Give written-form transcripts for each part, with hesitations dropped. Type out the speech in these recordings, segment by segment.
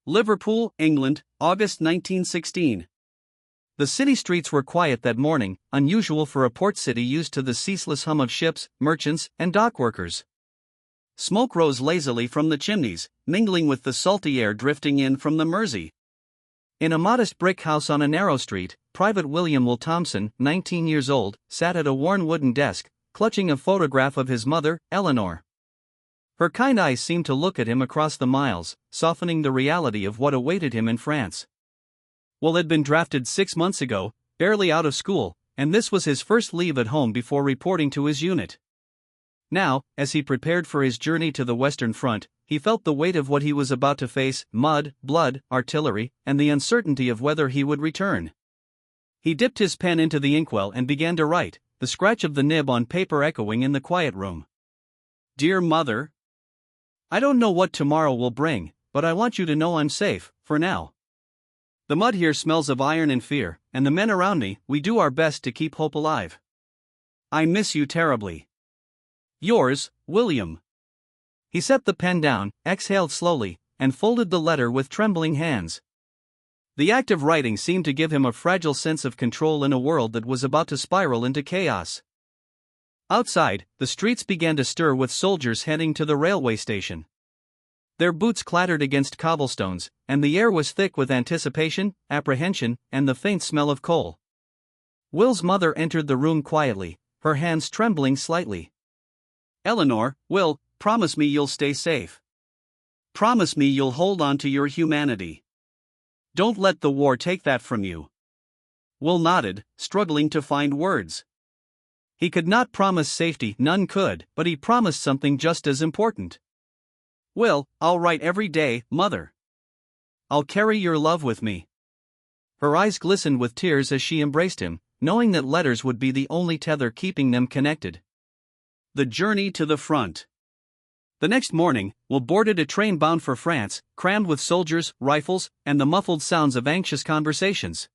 Liverpool, England, August 1916. The city streets were quiet that morning, unusual for a port city used to the ceaseless hum of ships, merchants, and dockworkers. Smoke rose lazily from the chimneys, mingling with the salty air drifting in from the Mersey. In a modest brick house on a narrow street, Private William Will Thompson, 19 years old, sat at a worn wooden desk, clutching a photograph of his mother, Eleanor. Her kind eyes seemed to look at him across the miles, softening the reality of what awaited him in France. Will had been drafted 6 months ago, barely out of school, and this was his first leave at home before reporting to his unit. Now, as he prepared for his journey to the Western Front, he felt the weight of what he was about to face: mud, blood, artillery, and the uncertainty of whether he would return. He dipped his pen into the inkwell and began to write, the scratch of the nib on paper echoing in the quiet room. Dear Mother, I don't know what tomorrow will bring, but I want you to know I'm safe, for now. The mud here smells of iron and fear, and the men around me, we do our best to keep hope alive. I miss you terribly. Yours, William. He set the pen down, exhaled slowly, and folded the letter with trembling hands. The act of writing seemed to give him a fragile sense of control in a world that was about to spiral into chaos. Outside, the streets began to stir with soldiers heading to the railway station. Their boots clattered against cobblestones, and the air was thick with anticipation, apprehension, and the faint smell of coal. Will's mother entered the room quietly, her hands trembling slightly. Eleanor, Will, promise me you'll stay safe. Promise me you'll hold on to your humanity. Don't let the war take that from you. Will nodded, struggling to find words. He could not promise safety, none could, but he promised something just as important. Will, I'll write every day, Mother. I'll carry your love with me. Her eyes glistened with tears as she embraced him, knowing that letters would be the only tether keeping them connected. The journey to the front. The next morning, Will boarded a train bound for France, crammed with soldiers, rifles, and the muffled sounds of anxious conversations.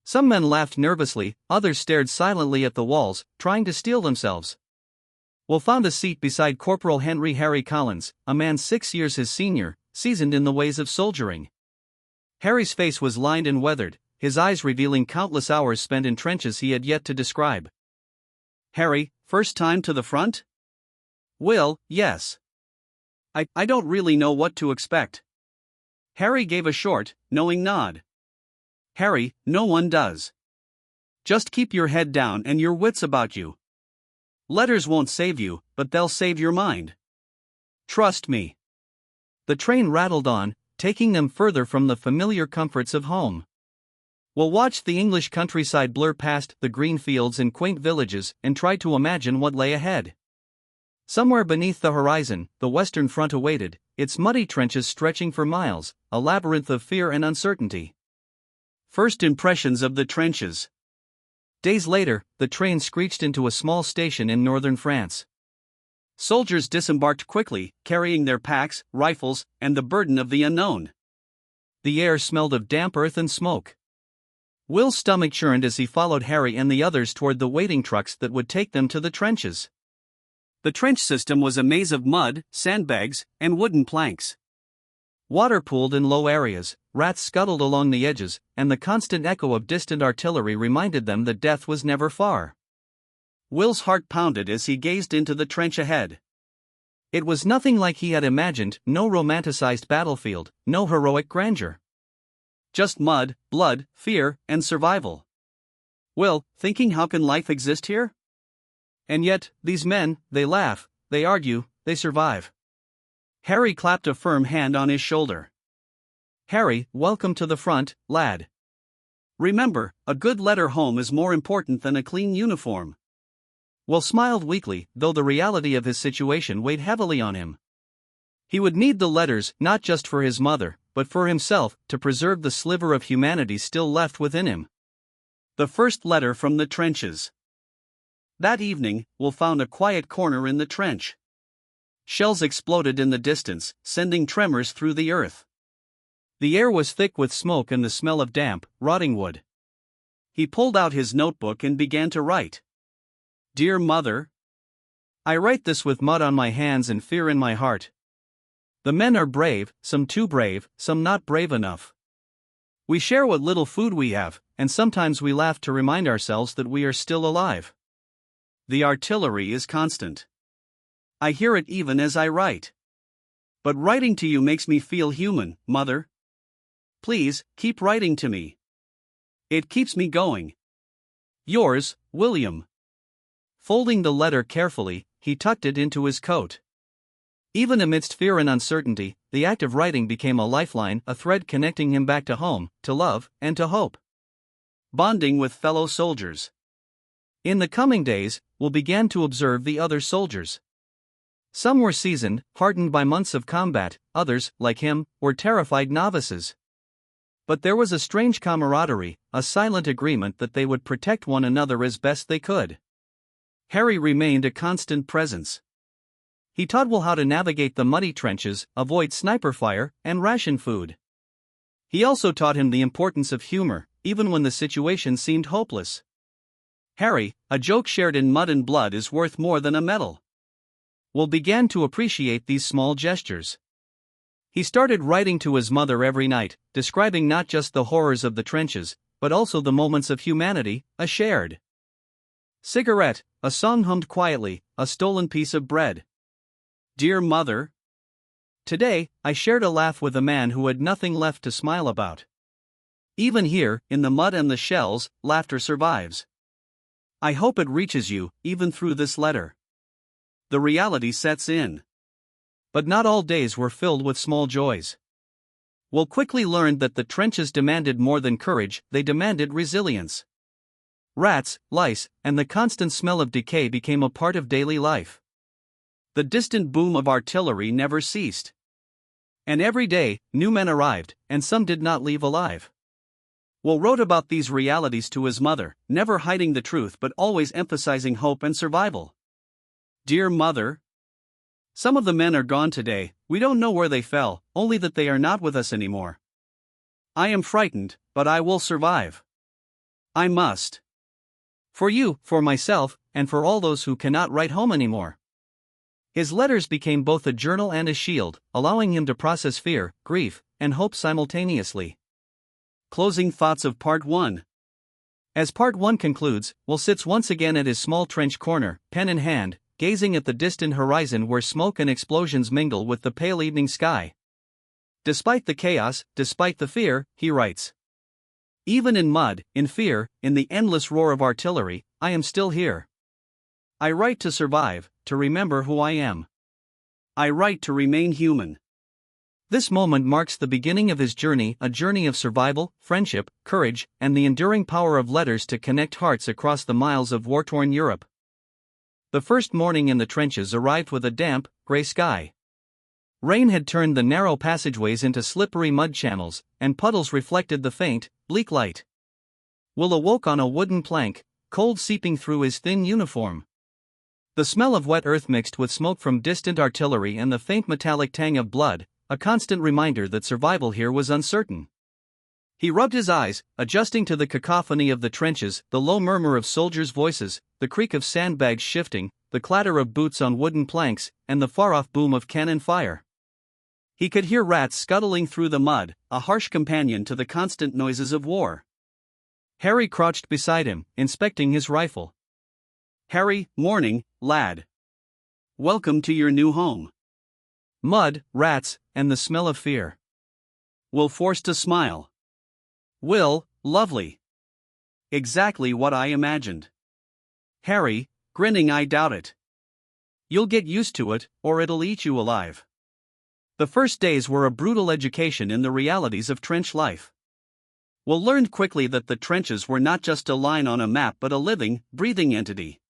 Some men laughed nervously, others stared silently at the walls, trying to steel themselves. Will found a seat beside Corporal Henry Harry Collins, a man 6 years his senior, seasoned in the ways of soldiering. Harry's face was lined and weathered, his eyes revealing countless hours spent in trenches he had yet to describe. Harry, first time to the front? Will, yes. I don't really know what to expect. Harry gave a short, knowing nod. Harry, no one does. Just keep your head down and your wits about you. Letters won't save you, but they'll save your mind. Trust me. The train rattled on, taking them further from the familiar comforts of home. Will watched the English countryside blur past the green fields and quaint villages and tried to imagine what lay ahead. Somewhere beneath the horizon, the Western Front awaited, its muddy trenches stretching for miles, a labyrinth of fear and uncertainty. First impressions of the trenches. Days later, the train screeched into a small station in northern France. Soldiers disembarked quickly, carrying their packs, rifles, and the burden of the unknown. The air smelled of damp earth and smoke. Will's stomach churned as he followed Harry and the others toward the waiting trucks that would take them to the trenches. The trench system was a maze of mud, sandbags, and wooden planks. Water pooled in low areas, rats scuttled along the edges, and the constant echo of distant artillery reminded them that death was never far. Will's heart pounded as he gazed into the trench ahead. It was nothing like he had imagined, no romanticized battlefield, no heroic grandeur. Just mud, blood, fear, and survival. Will, thinking, how can life exist here? And yet, these men, they laugh, they argue, they survive. Harry clapped a firm hand on his shoulder. Harry, welcome to the front, lad. Remember, a good letter home is more important than a clean uniform. Will smiled weakly, though the reality of his situation weighed heavily on him. He would need the letters, not just for his mother, but for himself, to preserve the sliver of humanity still left within him. The first letter from the trenches. That evening, Will found a quiet corner in the trench. Shells exploded in the distance, sending tremors through the earth. The air was thick with smoke and the smell of damp, rotting wood. He pulled out his notebook and began to write. Dear Mother, I write this with mud on my hands and fear in my heart. The men are brave, some too brave, some not brave enough. We share what little food we have, and sometimes we laugh to remind ourselves that we are still alive. The artillery is constant. I hear it even as I write. But writing to you makes me feel human, Mother. Please, keep writing to me. It keeps me going. Yours, William. Folding the letter carefully, he tucked it into his coat. Even amidst fear and uncertainty, the act of writing became a lifeline, a thread connecting him back to home, to love, and to hope. Bonding with fellow soldiers. In the coming days, Will began to observe the other soldiers. Some were seasoned, hardened by months of combat, others, like him, were terrified novices. But there was a strange camaraderie, a silent agreement that they would protect one another as best they could. Harry remained a constant presence. He taught Will how to navigate the muddy trenches, avoid sniper fire, and ration food. He also taught him the importance of humor, even when the situation seemed hopeless. Harry, a joke shared in mud and blood is worth more than a medal. Will began to appreciate these small gestures. He started writing to his mother every night, describing not just the horrors of the trenches, but also the moments of humanity, a shared cigarette, a song hummed quietly, a stolen piece of bread. Dear Mother. Today, I shared a laugh with a man who had nothing left to smile about. Even here, in the mud and the shells, laughter survives. I hope it reaches you, even through this letter. The reality sets in. But not all days were filled with small joys. Will quickly learned that the trenches demanded more than courage, they demanded resilience. Rats, lice, and the constant smell of decay became a part of daily life. The distant boom of artillery never ceased. And every day, new men arrived, and some did not leave alive. Will wrote about these realities to his mother, never hiding the truth but always emphasizing hope and survival. Dear Mother. Some of the men are gone today, we don't know where they fell, only that they are not with us anymore. I am frightened, but I will survive. I must. For you, for myself, and for all those who cannot write home anymore. His letters became both a journal and a shield, allowing him to process fear, grief, and hope simultaneously. Closing thoughts of Part 1. As Part 1 concludes, Will sits once again at his small trench corner, pen in hand, gazing at the distant horizon where smoke and explosions mingle with the pale evening sky. Despite the chaos, despite the fear, he writes. Even in mud, in fear, in the endless roar of artillery, I am still here. I write to survive, to remember who I am. I write to remain human. This moment marks the beginning of his journey, a journey of survival, friendship, courage, and the enduring power of letters to connect hearts across the miles of war-torn Europe. The first morning in the trenches arrived with a damp, gray sky. Rain had turned the narrow passageways into slippery mud channels, and puddles reflected the faint, bleak light. Will awoke on a wooden plank, cold seeping through his thin uniform. The smell of wet earth mixed with smoke from distant artillery and the faint metallic tang of blood, a constant reminder that survival here was uncertain. He rubbed his eyes, adjusting to the cacophony of the trenches, the low murmur of soldiers' voices, the creak of sandbags shifting, the clatter of boots on wooden planks, and the far-off boom of cannon fire. He could hear rats scuttling through the mud, a harsh companion to the constant noises of war. Harry crouched beside him, inspecting his rifle. Harry, morning, lad. Welcome to your new home. Mud, rats, and the smell of fear. Will forced to smile. Will, lovely. Exactly what I imagined. Harry, grinning, I doubt it. You'll get used to it, or it'll eat you alive. The first days were a brutal education in the realities of trench life. Will learned quickly that the trenches were not just a line on a map but a living, breathing entity.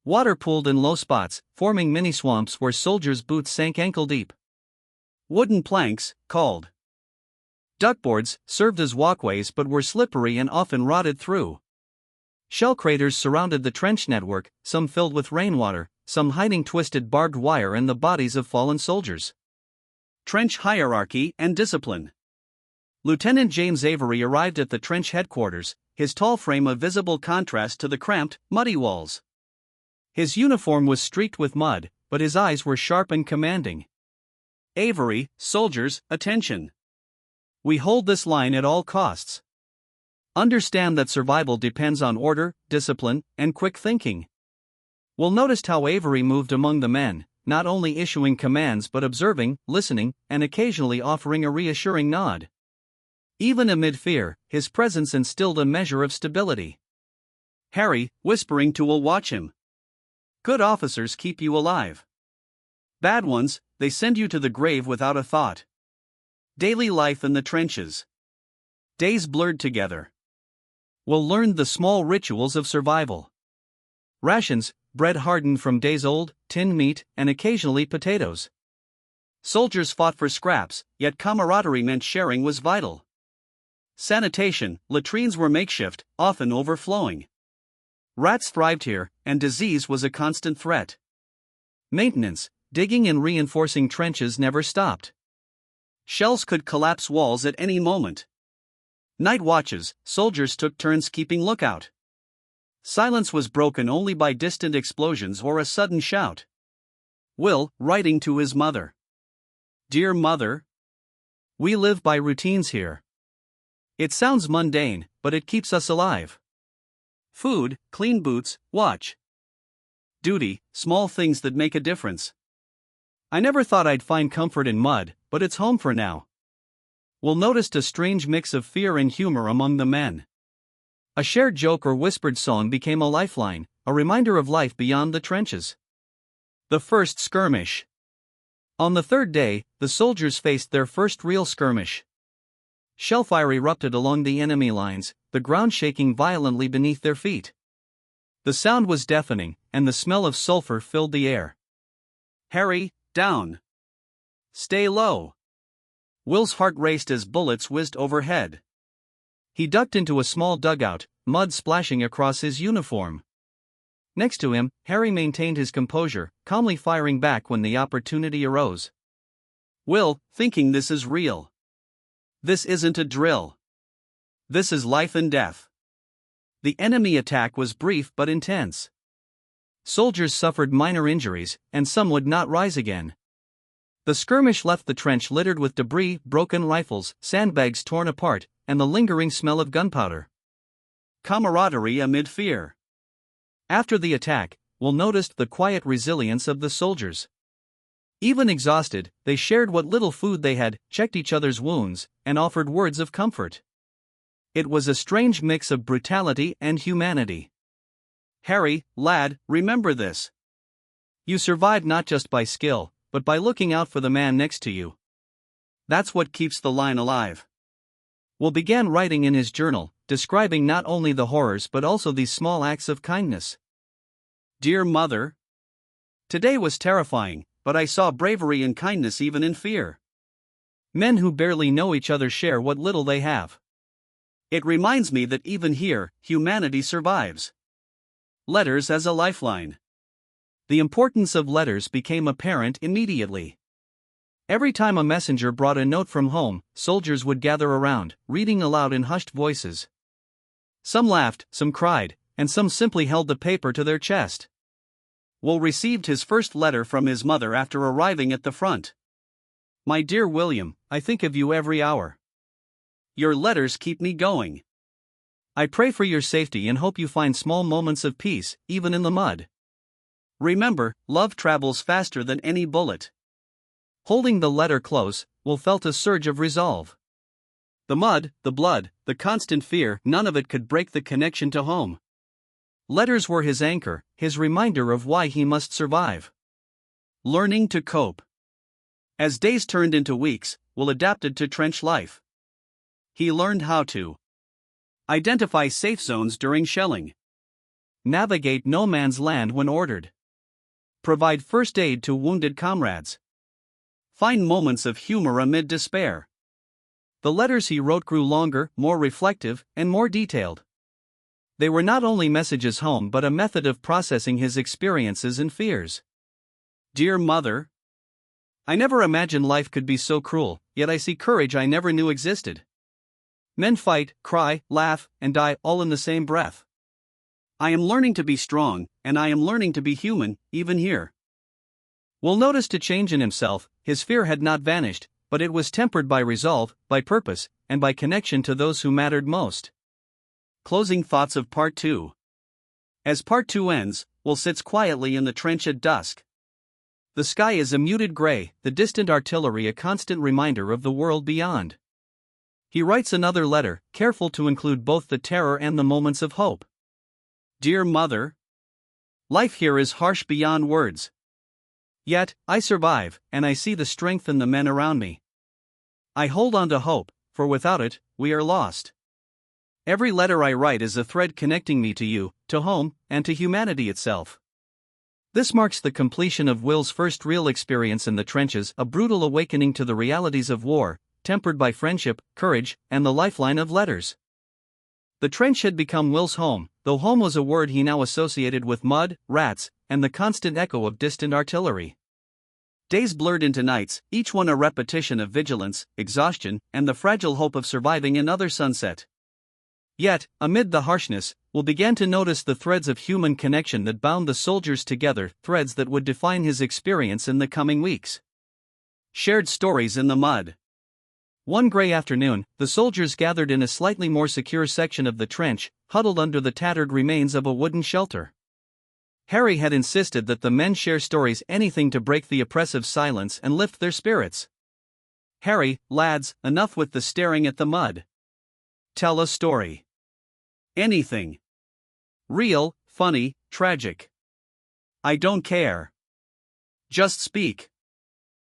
Water pooled in low spots, forming mini swamps where soldiers' boots sank ankle deep. Wooden planks, called duckboards, served as walkways but were slippery and often rotted through. Shell craters surrounded the trench network, some filled with rainwater, some hiding twisted barbed wire and the bodies of fallen soldiers. Trench hierarchy and discipline. Lieutenant James Avery arrived at the trench headquarters, his tall frame a visible contrast to the cramped, muddy walls. His uniform was streaked with mud, but his eyes were sharp and commanding. Avery, soldiers, attention. We hold this line at all costs. Understand that survival depends on order, discipline, and quick thinking. We'll notice how Avery moved among the men, not only issuing commands but observing, listening, and occasionally offering a reassuring nod. Even amid fear, his presence instilled a measure of stability. Harry, whispering to Will, watch him. Good officers keep you alive. Bad ones, they send you to the grave without a thought. Daily life in the trenches. Days blurred together. Will learned the small rituals of survival. Rations, bread hardened from days old, tinned meat, and occasionally potatoes. Soldiers fought for scraps, yet camaraderie meant sharing was vital. Sanitation, latrines were makeshift, often overflowing. Rats thrived here, and disease was a constant threat. Maintenance, digging and reinforcing trenches never stopped. Shells could collapse walls at any moment. Night watches, soldiers took turns keeping lookout. Silence was broken only by distant explosions or a sudden shout. Will, writing to his mother. Dear Mother, we live by routines here. It sounds mundane, but it keeps us alive. Food, clean boots, watch. Duty, small things that make a difference. I never thought I'd find comfort in mud, but it's home for now. Will noticed a strange mix of fear and humor among the men. A shared joke or whispered song became a lifeline, a reminder of life beyond the trenches. The first skirmish. On the third day, the soldiers faced their first real skirmish. Shellfire erupted along the enemy lines, the ground shaking violently beneath their feet. The sound was deafening, and the smell of sulfur filled the air. Harry, down. Stay low. Will's heart raced as bullets whizzed overhead. He ducked into a small dugout, mud splashing across his uniform. Next to him, Harry maintained his composure, calmly firing back when the opportunity arose. Will, thinking this is real. This isn't a drill. This is life and death. The enemy attack was brief but intense. Soldiers suffered minor injuries, and some would not rise again. The skirmish left the trench littered with debris, broken rifles, sandbags torn apart, and the lingering smell of gunpowder. Camaraderie amid fear. After the attack, Will noticed the quiet resilience of the soldiers. Even exhausted, they shared what little food they had, checked each other's wounds, and offered words of comfort. It was a strange mix of brutality and humanity. Harry, lad, remember this. You survived not just by skill, but by looking out for the man next to you. That's what keeps the line alive. Will began writing in his journal, describing not only the horrors but also these small acts of kindness. Dear Mother, today was terrifying, but I saw bravery and kindness even in fear. Men who barely know each other share what little they have. It reminds me that even here, humanity survives. Letters as a lifeline. The importance of letters became apparent immediately. Every time a messenger brought a note from home, soldiers would gather around, reading aloud in hushed voices. Some laughed, some cried, and some simply held the paper to their chest. Will received his first letter from his mother after arriving at the front. My dear William, I think of you every hour. Your letters keep me going. I pray for your safety and hope you find small moments of peace, even in the mud. Remember, love travels faster than any bullet. Holding the letter close, Will felt a surge of resolve. The mud, the blood, the constant fear, none of it could break the connection to home. Letters were his anchor, his reminder of why he must survive. Learning to cope. As days turned into weeks, Will adapted to trench life. He learned how to identify safe zones during shelling, navigate no man's land when ordered, provide first aid to wounded comrades, find moments of humor amid despair. The letters he wrote grew longer, more reflective, and more detailed. They were not only messages home but a method of processing his experiences and fears. Dear Mother, I never imagined life could be so cruel, yet I see courage I never knew existed. Men fight, cry, laugh, and die all in the same breath. I am learning to be strong, and I am learning to be human, even here. Will noticed a change in himself. His fear had not vanished, but it was tempered by resolve, by purpose, and by connection to those who mattered most. Closing thoughts of Part 2. As Part 2 ends, Will sits quietly in the trench at dusk. The sky is a muted gray, the distant artillery a constant reminder of the world beyond. He writes another letter, careful to include both the terror and the moments of hope. Dear Mother, life here is harsh beyond words. Yet, I survive, and I see the strength in the men around me. I hold on to hope, for without it, we are lost. Every letter I write is a thread connecting me to you, to home, and to humanity itself. This marks the completion of Will's first real experience in the trenches, a brutal awakening to the realities of war, tempered by friendship, courage, and the lifeline of letters. The trench had become Will's home, though home was a word he now associated with mud, rats, and the constant echo of distant artillery. Days blurred into nights, each one a repetition of vigilance, exhaustion, and the fragile hope of surviving another sunset. Yet, amid the harshness, Will began to notice the threads of human connection that bound the soldiers together, threads that would define his experience in the coming weeks. Shared stories in the mud. One gray afternoon, the soldiers gathered in a slightly more secure section of the trench, huddled under the tattered remains of a wooden shelter. Harry had insisted that the men share stories, anything to break the oppressive silence and lift their spirits. Harry, lads, enough with the staring at the mud. Tell a story. Anything. Real, funny, tragic. I don't care. Just speak.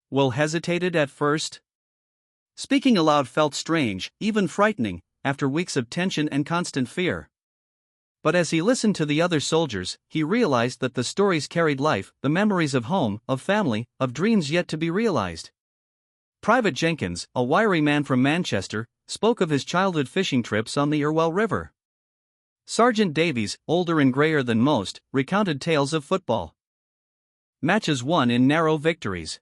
Will hesitated at first. Speaking aloud felt strange, even frightening, after weeks of tension and constant fear. But as he listened to the other soldiers, he realized that the stories carried life, the memories of home, of family, of dreams yet to be realized. Private Jenkins, a wiry man from Manchester, spoke of his childhood fishing trips on the Irwell River. Sergeant Davies, older and grayer than most, recounted tales of football matches won in narrow victories.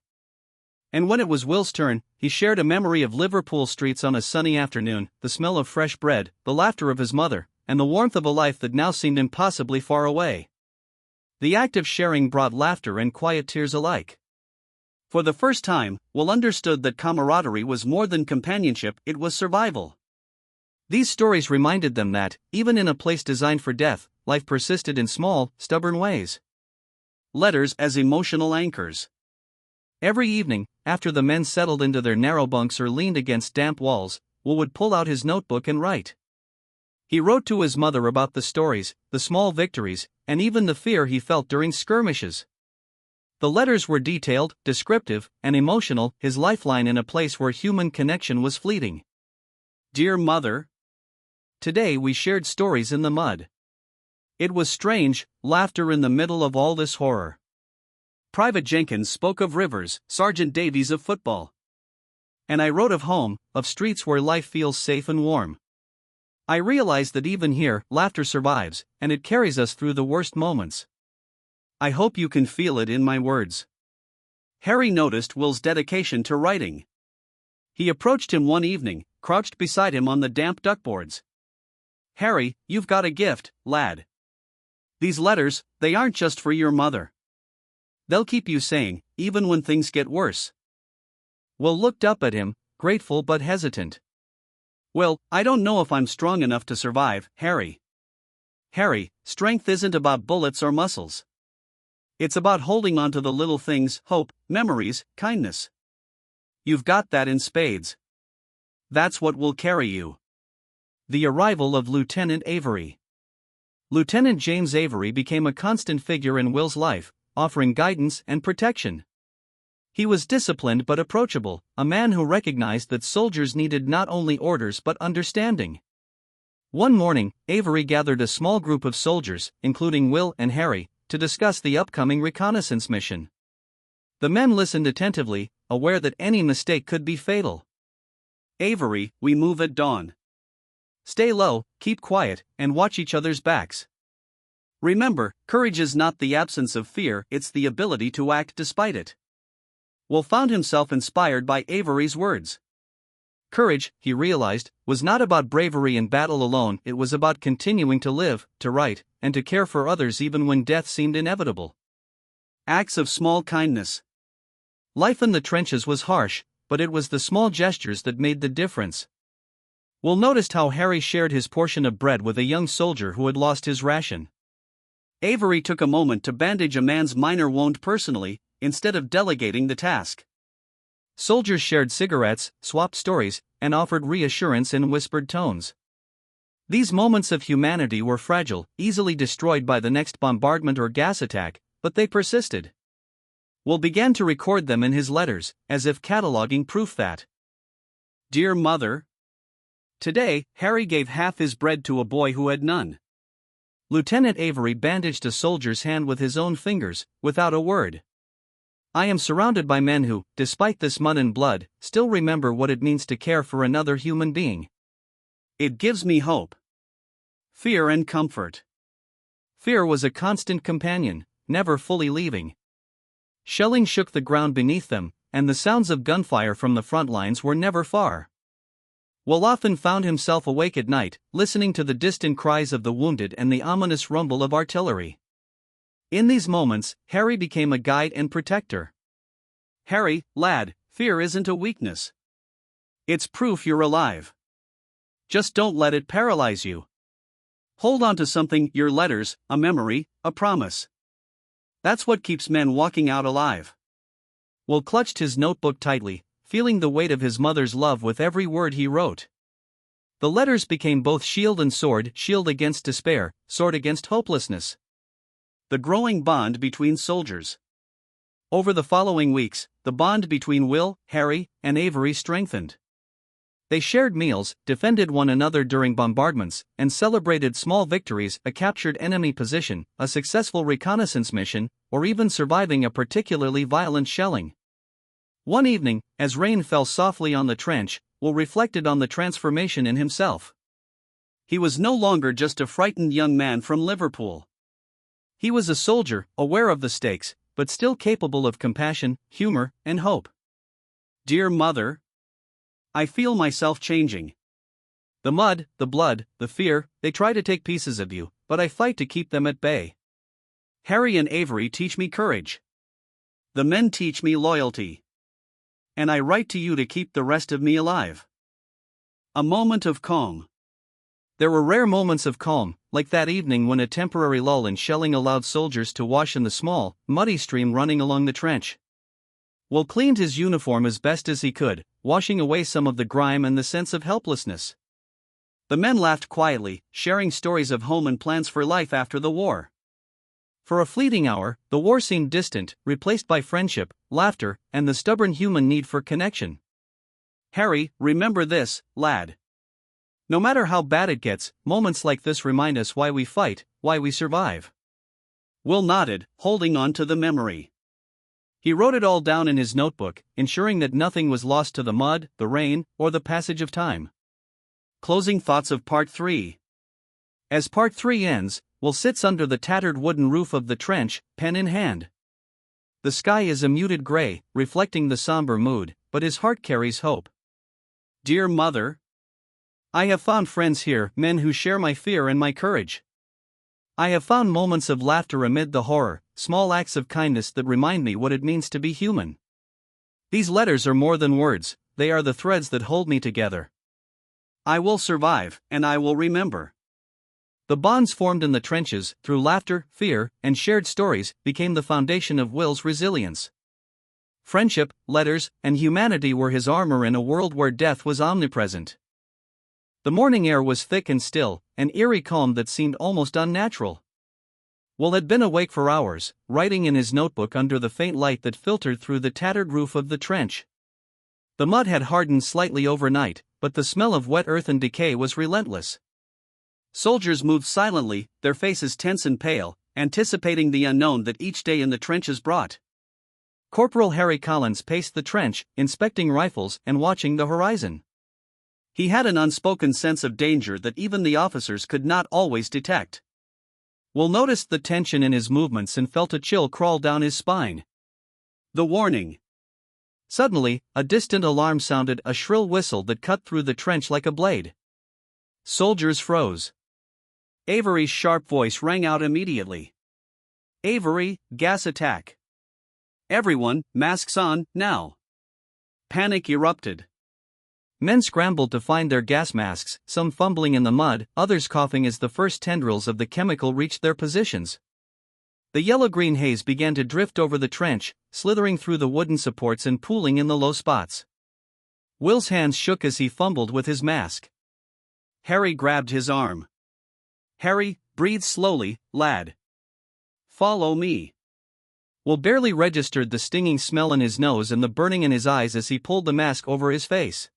And when it was Will's turn, he shared a memory of Liverpool streets on a sunny afternoon, the smell of fresh bread, the laughter of his mother, and the warmth of a life that now seemed impossibly far away. The act of sharing brought laughter and quiet tears alike. For the first time, Will understood that camaraderie was more than companionship, it was survival. These stories reminded them that, even in a place designed for death, life persisted in small, stubborn ways. Letters as emotional anchors. Every evening, after the men settled into their narrow bunks or leaned against damp walls, Will would pull out his notebook and write. He wrote to his mother about the stories, the small victories, and even the fear he felt during skirmishes. The letters were detailed, descriptive, and emotional, his lifeline in a place where human connection was fleeting. Dear Mother, today we shared stories in the mud. It was strange, laughter in the middle of all this horror. Private Jenkins spoke of rivers, Sergeant Davies of football. And I wrote of home, of streets where life feels safe and warm. I realized that even here, laughter survives, and it carries us through the worst moments. I hope you can feel it in my words. Harry noticed Will's dedication to writing. He approached him one evening, crouched beside him on the damp duckboards. Harry, you've got a gift, lad. These letters, they aren't just for your mother. They'll keep you sane, even when things get worse. Will looked up at him, grateful but hesitant. Well, I don't know if I'm strong enough to survive, Harry. Harry, strength isn't about bullets or muscles. It's about holding on to the little things, hope, memories, kindness. You've got that in spades. That's what will carry you. The arrival of Lieutenant Avery. Lieutenant James Avery became a constant figure in Will's life, offering guidance and protection. He was disciplined but approachable, a man who recognized that soldiers needed not only orders but understanding. One morning, Avery gathered a small group of soldiers, including Will and Harry, to discuss the upcoming reconnaissance mission. The men listened attentively, aware that any mistake could be fatal. Avery, we move at dawn. Stay low, keep quiet, and watch each other's backs. Remember, courage is not the absence of fear, it's the ability to act despite it. Will found himself inspired by Avery's words. Courage, he realized, was not about bravery in battle alone, it was about continuing to live, to write, and to care for others even when death seemed inevitable. Acts of small kindness. Life in the trenches was harsh, but it was the small gestures that made the difference. Will noticed how Harry shared his portion of bread with a young soldier who had lost his ration. Avery took a moment to bandage a man's minor wound personally, instead of delegating the task. Soldiers shared cigarettes, swapped stories, and offered reassurance in whispered tones. These moments of humanity were fragile, easily destroyed by the next bombardment or gas attack, but they persisted. Will began to record them in his letters, as if cataloging proof that. Dear Mother. Today, Harry gave half his bread to a boy who had none. Lieutenant Avery bandaged a soldier's hand with his own fingers, without a word. I am surrounded by men who, despite this mud and blood, still remember what it means to care for another human being. It gives me hope. Fear and comfort. Fear was a constant companion, never fully leaving. Shelling shook the ground beneath them, and the sounds of gunfire from the front lines were never far. Will often found himself awake at night, listening to the distant cries of the wounded and the ominous rumble of artillery. In these moments, Harry became a guide and protector. Harry, lad, fear isn't a weakness. It's proof you're alive. Just don't let it paralyze you. Hold on to something, your letters, a memory, a promise. That's what keeps men walking out alive. Will clutched his notebook tightly, feeling the weight of his mother's love with every word he wrote. The letters became both shield and sword, shield against despair, sword against hopelessness. The growing bond between soldiers. Over the following weeks, the bond between Will, Harry, and Avery strengthened. They shared meals, defended one another during bombardments, and celebrated small victories, a captured enemy position, a successful reconnaissance mission, or even surviving a particularly violent shelling. One evening, as rain fell softly on the trench, Will reflected on the transformation in himself. He was no longer just a frightened young man from Liverpool. He was a soldier, aware of the stakes, but still capable of compassion, humor, and hope. Dear Mother. I feel myself changing. The mud, the blood, the fear, they try to take pieces of you, but I fight to keep them at bay. Harry and Avery teach me courage. The men teach me loyalty. And I write to you to keep the rest of me alive. A moment of calm. There were rare moments of calm, like that evening when a temporary lull in shelling allowed soldiers to wash in the small, muddy stream running along the trench. Will cleaned his uniform as best as he could, washing away some of the grime and the sense of helplessness. The men laughed quietly, sharing stories of home and plans for life after the war. For a fleeting hour, the war seemed distant, replaced by friendship, laughter, and the stubborn human need for connection. Harry, remember this, lad. No matter how bad it gets, moments like this remind us why we fight, why we survive. Will nodded, holding on to the memory. He wrote it all down in his notebook, ensuring that nothing was lost to the mud, the rain, or the passage of time. Closing thoughts of Part 3. As Part 3 ends, Will sits under the tattered wooden roof of the trench, pen in hand. The sky is a muted gray, reflecting the somber mood, but his heart carries hope. Dear Mother. I have found friends here, men who share my fear and my courage. I have found moments of laughter amid the horror, small acts of kindness that remind me what it means to be human. These letters are more than words, they are the threads that hold me together. I will survive, and I will remember. The bonds formed in the trenches, through laughter, fear, and shared stories, became the foundation of Will's resilience. Friendship, letters, and humanity were his armor in a world where death was omnipresent. The morning air was thick and still, an eerie calm that seemed almost unnatural. Will had been awake for hours, writing in his notebook under the faint light that filtered through the tattered roof of the trench. The mud had hardened slightly overnight, but the smell of wet earth and decay was relentless. Soldiers moved silently, their faces tense and pale, anticipating the unknown that each day in the trenches brought. Corporal Harry Collins paced the trench, inspecting rifles and watching the horizon. He had an unspoken sense of danger that even the officers could not always detect. Will noticed the tension in his movements and felt a chill crawl down his spine. The warning. Suddenly, a distant alarm sounded, a shrill whistle that cut through the trench like a blade. Soldiers froze. Avery's sharp voice rang out immediately. Avery, gas attack. Everyone, masks on, now. Panic erupted. Men scrambled to find their gas masks, some fumbling in the mud, others coughing as the first tendrils of the chemical reached their positions. The yellow-green haze began to drift over the trench, slithering through the wooden supports and pooling in the low spots. Will's hands shook as he fumbled with his mask. Harry grabbed his arm. "Harry, breathe slowly, lad. Follow me." Will barely registered the stinging smell in his nose and the burning in his eyes as he pulled the mask over his face.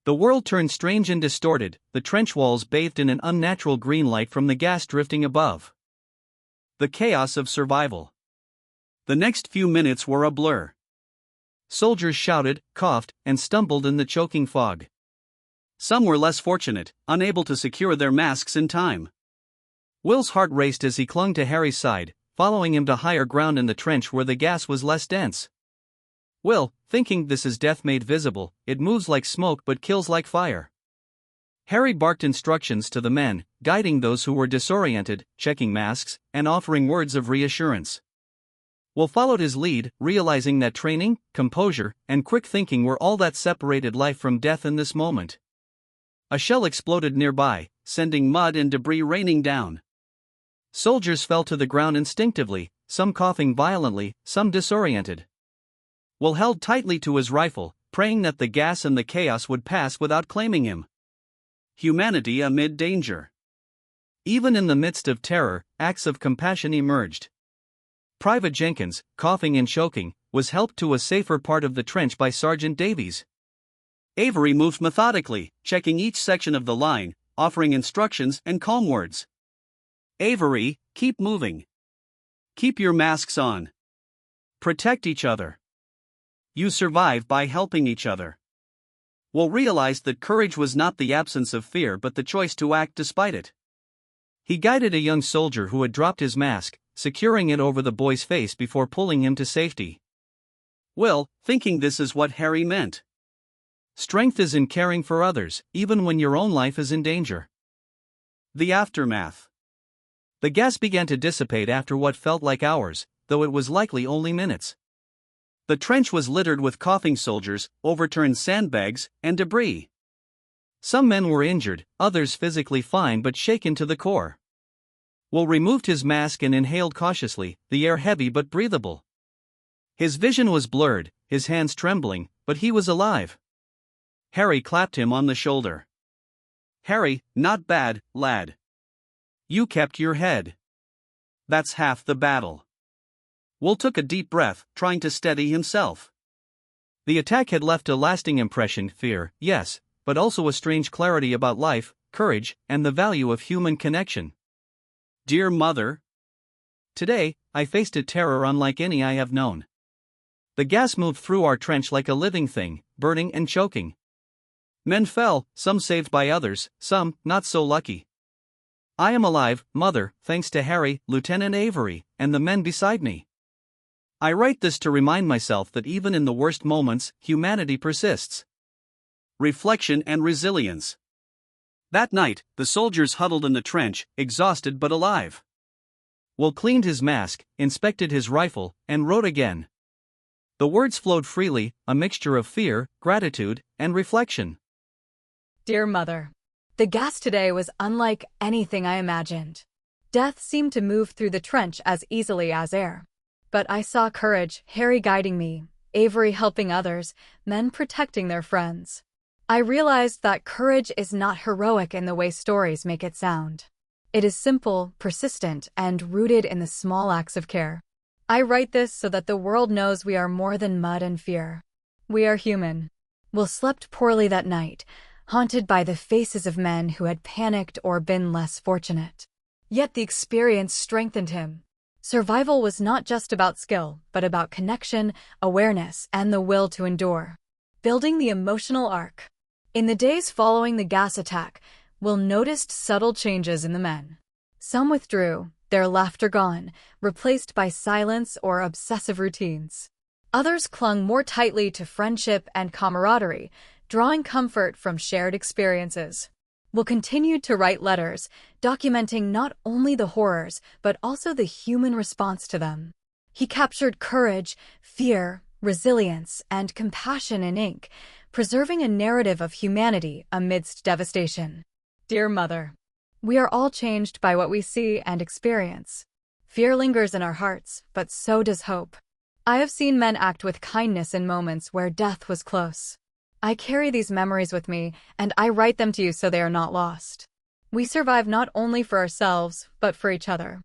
The world turned strange and distorted, the trench walls bathed in an unnatural green light from the gas drifting above. The chaos of survival. The next few minutes were a blur. Soldiers shouted, coughed, and stumbled in the choking fog. Some were less fortunate, unable to secure their masks in time. Will's heart raced as he clung to Harry's side, following him to higher ground in the trench where the gas was less dense. Will, thinking this is death made visible, it moves like smoke but kills like fire. Harry barked instructions to the men, guiding those who were disoriented, checking masks, and offering words of reassurance. Will followed his lead, realizing that training, composure, and quick thinking were all that separated life from death in this moment. A shell exploded nearby, sending mud and debris raining down. Soldiers fell to the ground instinctively, some coughing violently, some disoriented. Will held tightly to his rifle, praying that the gas and the chaos would pass without claiming him. Humanity amid danger. Even in the midst of terror, acts of compassion emerged. Private Jenkins, coughing and choking, was helped to a safer part of the trench by Sergeant Davies. Avery moved methodically, checking each section of the line, offering instructions and calm words. "Avery, keep moving. Keep your masks on. Protect each other. You survive by helping each other." Will realized that courage was not the absence of fear but the choice to act despite it. He guided a young soldier who had dropped his mask, securing it over the boy's face before pulling him to safety. Will, thinking this is what Harry meant. Strength is in caring for others, even when your own life is in danger. The aftermath. The gas began to dissipate after what felt like hours, though it was likely only minutes. The trench was littered with coughing soldiers, overturned sandbags, and debris. Some men were injured, others physically fine but shaken to the core. Will removed his mask and inhaled cautiously, the air heavy but breathable. His vision was blurred, his hands trembling, but he was alive. Harry clapped him on the shoulder. "Harry, not bad, lad. You kept your head. That's half the battle." Will took a deep breath, trying to steady himself. The attack had left a lasting impression, fear, yes, but also a strange clarity about life, courage, and the value of human connection. "Dear Mother, today, I faced a terror unlike any I have known. The gas moved through our trench like a living thing, burning and choking. Men fell, some saved by others, some not so lucky. I am alive, Mother, thanks to Harry, Lieutenant Avery, and the men beside me. I write this to remind myself that even in the worst moments, humanity persists." Reflection and resilience. That night, the soldiers huddled in the trench, exhausted but alive. Will cleaned his mask, inspected his rifle, and wrote again. The words flowed freely, a mixture of fear, gratitude, and reflection. Dear Mother, the gas today was unlike anything I imagined. Death seemed to move through the trench as easily as air. But I saw courage, Harry guiding me, Avery helping others, men protecting their friends. I realized that courage is not heroic in the way stories make it sound. It is simple, persistent, and rooted in the small acts of care. I write this so that the world knows we are more than mud and fear. We are human. Will slept poorly that night, haunted by the faces of men who had panicked or been less fortunate. Yet the experience strengthened him. Survival was not just about skill, but about connection, awareness, and the will to endure. Building the emotional arc. In the days following the gas attack, Will noticed subtle changes in the men. Some withdrew, their laughter gone, replaced by silence or obsessive routines. Others clung more tightly to friendship and camaraderie, drawing comfort from shared experiences. Will continued to write letters, documenting not only the horrors, but also the human response to them. He captured courage, fear, resilience, and compassion in ink, preserving a narrative of humanity amidst devastation. Dear Mother, we are all changed by what we see and experience. Fear lingers in our hearts, but so does hope. I have seen men act with kindness in moments where death was close. I carry these memories with me, and I write them to you so they are not lost. We survive not only for ourselves, but for each other.